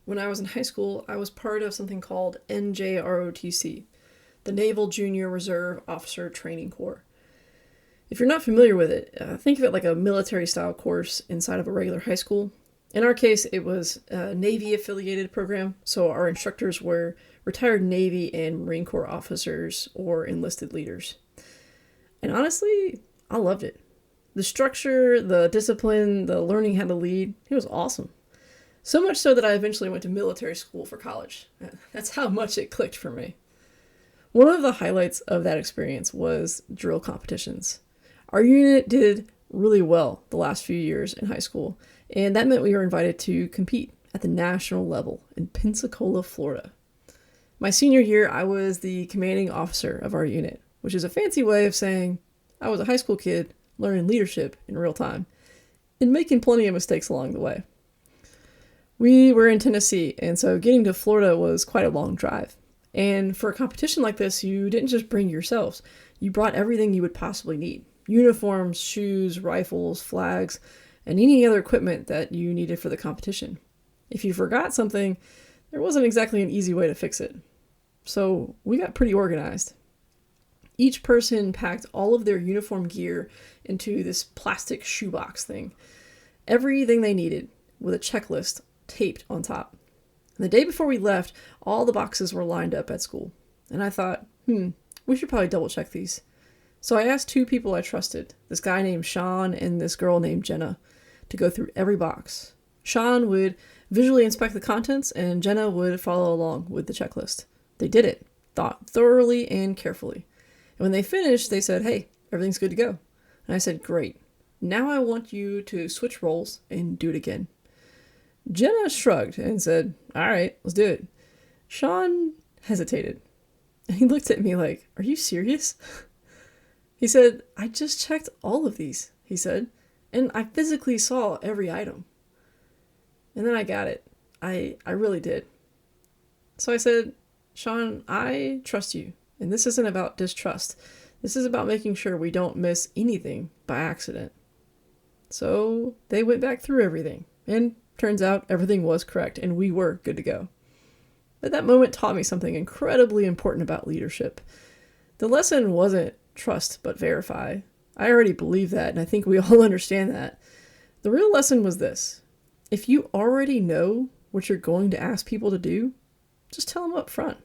When I was in high school, I was part of something called NJROTC, the Naval Junior Reserve Officer Training Corps. If you're not familiar with it, think of it like a military style course inside of a regular high school. In our case, it was a Navy affiliated program, so our instructors were retired Navy and Marine Corps officers or enlisted leaders. And honestly, I loved it. The structure, the discipline, the learning how to lead, it was awesome. So much so that I eventually went to military school for college. That's how much it clicked for me. One of the highlights of that experience was drill competitions. Our unit did really well the last few years in high school, and that meant we were invited to compete at the national level in Pensacola, Florida. My senior year, I was the commanding officer of our unit, which is a fancy way of saying I was a high school kid learning leadership in real time and making plenty of mistakes along the way. We were in Tennessee, and so getting to Florida was quite a long drive. And for a competition like this, you didn't just bring yourselves. You brought everything you would possibly need. Uniforms, shoes, rifles, flags, and any other equipment that you needed for the competition. If you forgot something, there wasn't exactly an easy way to fix it. So we got pretty organized. Each person packed all of their uniform gear into this plastic shoebox thing. Everything they needed with a checklist taped on top. And the day before we left, all the boxes were lined up at school. And I thought, we should probably double check these. So I asked two people I trusted, this guy named Sean and this girl named Jenna, to go through every box. Sean would visually inspect the contents and Jenna would follow along with the checklist. They did it, thought thoroughly and carefully. And when they finished, they said, hey, everything's good to go. And I said, great. Now I want you to switch roles and do it again. Jenna shrugged and said, all right, let's do it. Sean hesitated. And he looked at me like, are you serious? He said, I just checked all of these, he said, and I physically saw every item. And then I got it. I really did. So I said, Sean, I trust you. And this isn't about distrust. This is about making sure we don't miss anything by accident. So they went back through everything. And turns out everything was correct and we were good to go. But that moment taught me something incredibly important about leadership. The lesson wasn't trust but verify. I already believe that and I think we all understand that. The real lesson was this. If you already know what you're going to ask people to do, just tell them up front.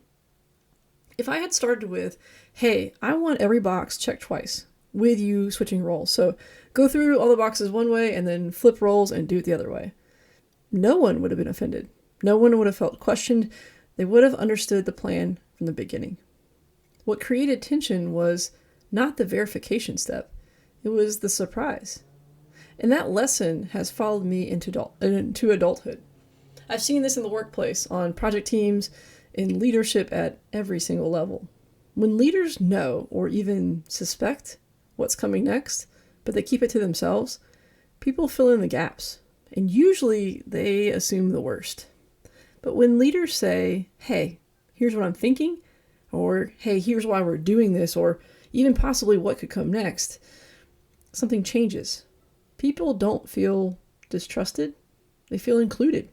If I had started with, hey, I want every box checked twice with you switching roles. So go through all the boxes one way and then flip roles and do it the other way. No one would have been offended. No one would have felt questioned. They would have understood the plan from the beginning. What created tension was not the verification step. It was the surprise. And that lesson has followed me into adulthood. I've seen this in the workplace, on project teams, in leadership at every single level. When leaders know or even suspect what's coming next, but they keep it to themselves, people fill in the gaps. And usually they assume the worst. But when leaders say, hey, here's what I'm thinking, or hey, here's why we're doing this, or even possibly what could come next, something changes. People don't feel distrusted. They feel included.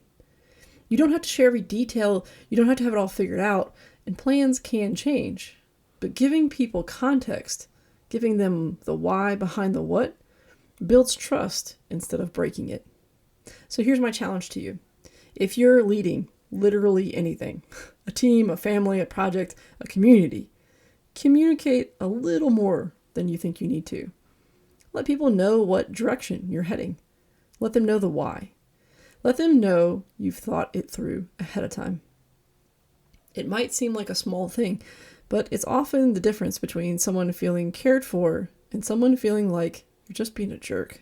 You don't have to share every detail. You don't have to have it all figured out. And plans can change. But giving people context, giving them the why behind the what, builds trust instead of breaking it. So here's my challenge to you. If you're leading literally anything, a team, a family, a project, a community, communicate a little more than you think you need to. Let people know what direction you're heading. Let them know the why. Let them know you've thought it through ahead of time. It might seem like a small thing, but it's often the difference between someone feeling cared for and someone feeling like you're just being a jerk.